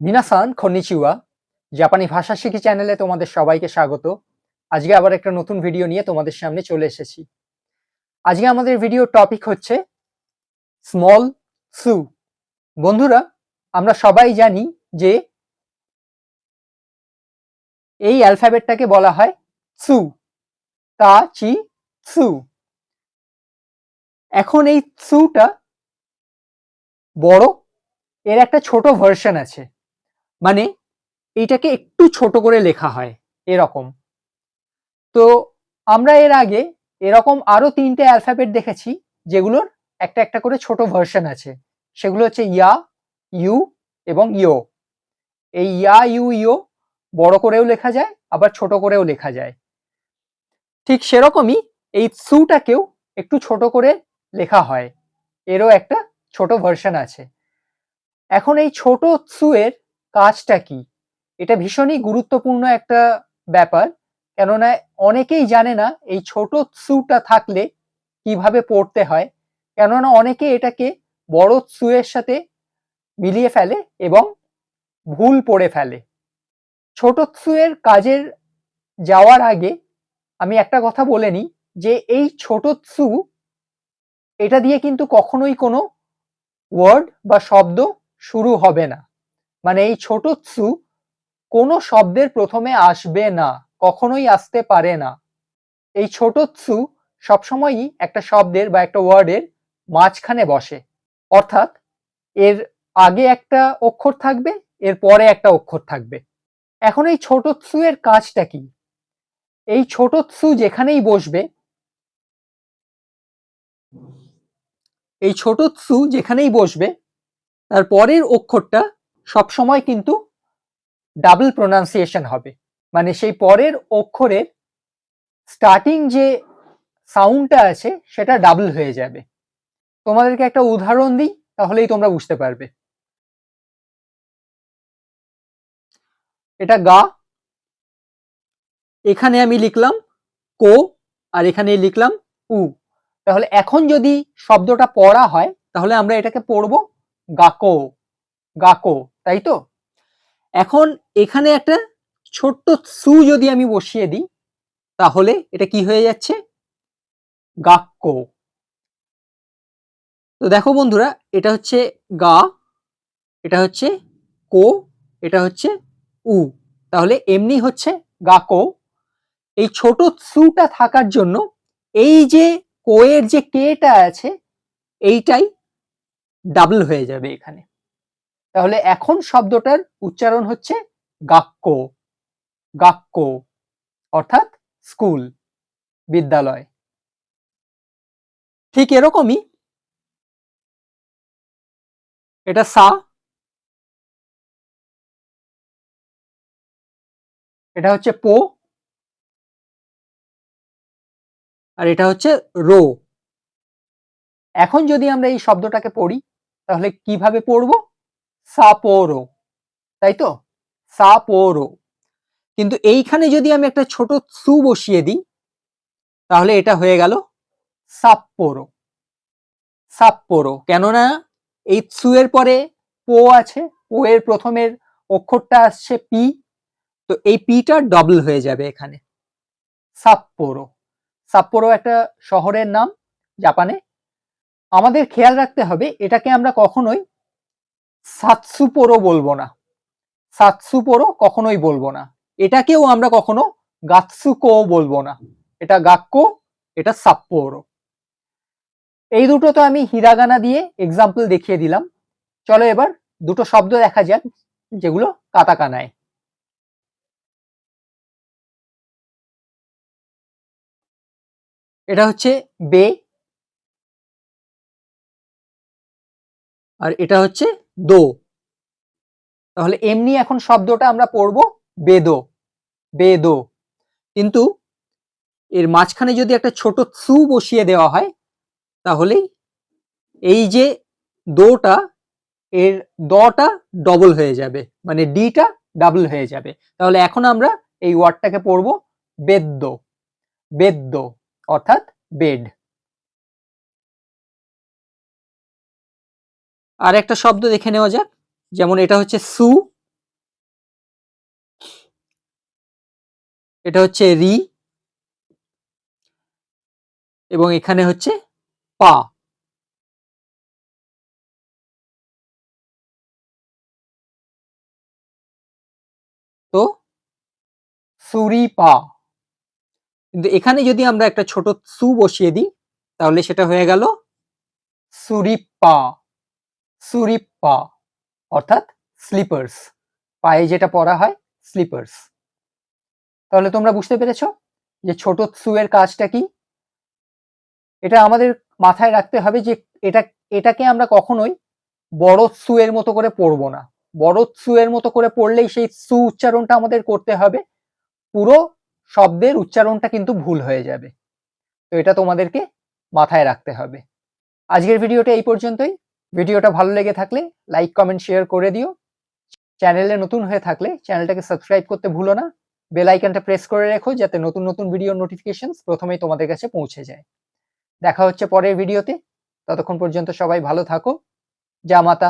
মিনাসান konnichiwa, জাপানি ভাষা শিখি চ্যানেলে তোমাদের সবাইকে স্বাগত। আজকে আবার একটা নতুন ভিডিও নিয়ে তোমাদের সামনে চলে এসেছি। আজকে আমাদের ভিডিওর টপিক হচ্ছে স্মল সু। বন্ধুরা, আমরা সবাই জানি যে এই অ্যালফাবেটটাকে বলা হয় সু, তা চি সু। এখন এই সুটা বড়, এর একটা ছোট ভার্সন আছে, মানে এইটাকে একটু ছোট করে লেখা হয় এরকম। তো আমরা এর আগে এরকম আরো 3টে অ্যালফাবেট দেখেছি যেগুলোর একটা একটা করে ছোট ভার্সন আছে। সেগুলো হচ্ছে ইয়া, ইউ এবং ইও। এই ইয়া, ইউ, ইও বড় করেও লেখা যায়, আবার ছোট করেও লেখা যায়। ঠিক সেরকমই এই সুটাকেও একটু ছোট করে লেখা হয়, এরও একটা ছোট ভার্সন আছে। এখন এই ছোট সু এর কাজটা কি? এটা ভীষণই গুরুত্বপূর্ণ একটা ব্যাপার, কেননা অনেকেই জানে না এই ছোট সুটা থাকলে কিভাবে পড়তে হয়। কেননা অনেকে এটাকে বড় সু এর সাথে মিলিয়ে ফেলে এবং ভুল পড়ে ফেলে। ছোট সু এর কাজের যাওয়ার আগে আমি একটা কথা বলে নিই যে এই ছোট সু এটা দিয়ে কিন্তু কখনোই কোনো ওয়ার্ড বা শব্দ শুরু হবে না। মানে এই ছোট সু কোনো শব্দের প্রথমে আসবে না, কখনোই আসতে পারে না। এই ছোট সু সবসময়ই একটা শব্দের বা একটা ওয়ার্ডের মাঝখানে বসে, অর্থাৎ এর আগে একটা অক্ষর থাকবে, এর পরে একটা অক্ষর থাকবে। এখন এই ছোট সু এর কাজটা কি? এই ছোট সু যেখানেই বসবে, এই ছোট সু যেখানেই বসবে তার পরের অক্ষরটা সবসময় কিন্তু ডাবল প্রোনাউন্সিয়েশন হবে। মানে সেই পরের অক্ষরের স্টার্টিং যে সাউন্ডটা আছে সেটা ডাবল হয়ে যাবে। তোমাদেরকে একটা উদাহরণ দিই, তাহলেই তোমরা বুঝতে পারবে। এটা গা, এখানে আমি লিখলাম কো, আর এখানে লিখলাম উ। তাহলে এখন যদি শব্দটা পড়া হয় তাহলে আমরা এটাকে পড়বো গাকো, গাকো, তাই তো? এখন এখানে একটা ছোট্ট সু যদি আমি বসিয়ে দিই তাহলে এটা কি হয়ে যাচ্ছে? গাক্কো। তো দেখো বন্ধুরা, এটা হচ্ছে গা, এটা হচ্ছে কো, এটা হচ্ছে উ। তাহলে এমনি হচ্ছে গাকো। এই ছোট সুটা থাকার জন্য এই যে কোয়ের যে কেটা আছে এইটাই ডাবল হয়ে যাবে এখানে। তাহলে এখন শব্দটার উচ্চারণ হচ্ছে গাক্কো, গাক্কো, অর্থাৎ স্কুল, বিদ্যালয়। ঠিক এরকমই এটা সা, এটা হচ্ছে পো, আর এটা হচ্ছে রো। এখন যদি আমরা এই শব্দটাকে পড়ি তাহলে কিভাবে পড়বো? সাপোরো, তাই তো? সাপোরো। কিন্তু এইখানে যদি আমি একটা ছোট সু বসিয়ে দিই তাহলে এটা হয়ে গেল সাপ্পোরো, সাপ্পোরো। কেননা এই সু এর পরে পো আছে, পো এর প্রথমের অক্ষরটা আসছে পি, তো এই পিটা ডবল হয়ে যাবে এখানে, সাপ্পোরো। সাপ্পোরো একটা শহরের নাম জাপানে। আমাদের খেয়াল রাখতে হবে এটাকে আমরা কখনোই সাতসুপোরো বলবো না, সাতসুপোরো কখনোই বলবো না। এটাকেও আমরা কখনো গাতসুকো বলবো না। এটা গাক্কো, এটা সাপ্পোরো। এই দুটো তো আমি হিরাগানা দিয়ে এক্সাম্পল দেখিয়ে দিলাম। চলো এবার দুটো শব্দ দেখা যাক যেগুলো কাতাকানায়। এটা হচ্ছে বে, আর এটা হচ্ছে দো। তাহলে এমনি এখন শব্দটা আমরা পড়বো বেদো, বেদো। কিন্তু এর মাঝখানে যদি একটা ছোট সু বসিয়ে দেওয়া হয় তাহলেই এই যে দোটা, এর দটা ডবল হয়ে যাবে, মানে ডিটা ডাবল হয়ে যাবে। তাহলে এখন আমরা এই ওয়ার্ডটাকে পড়বো বেদ্য, বেদ্য, অর্থাৎ বেড। আর একটা শব্দ দেখে নেওয়া যাক, যেমন এটা হচ্ছে সু, এটা হচ্ছে রি এবং এখানে হচ্ছে পা। তো সুরিপা। কিন্তু এখানে যদি আমরা একটা ছোট সু বসিয়ে দিই তাহলে সেটা হয়ে গেল সুরিপা। সুরিপা অর্থাৎ স্লিপার্স, পায়ে যেটা পরা হয় স্লিপার্স। তাহলে তোমরা বুঝতে পেরেছো যে ছোট সু এর কাজটা কি। এটা আমাদের মাথায় রাখতে হবে যে এটাকে আমরা কখনোই বড় সু এর মতো করে পড়বো না। বড় সু এর মতো করে পড়লেই সেই সু উচ্চারণটা আমাদের করতে হবে, পুরো শব্দের উচ্চারণটা কিন্তু ভুল হয়ে যাবে। তো এটা তোমাদেরকে মাথায় রাখতে হবে। আজকের ভিডিওটা এই পর্যন্তই। ভিডিওটা ভালো লেগে থাকলে লাইক কমেন্ট শেয়ার করে দিও। চ্যানেলে নতুন হয়ে থাকলে চ্যানেলটাকে সাবস্ক্রাইব করতে ভুলো না। বেল আইকনটা প্রেস করে রেখো যাতে নতুন নতুন ভিডিওর নোটিফিকেশন প্রথমেই তোমাদের কাছে পৌঁছে যায়। দেখা হচ্ছে পরের ভিডিওতে। ততক্ষণ পর্যন্ত সবাই ভালো থাকো। জামাতা।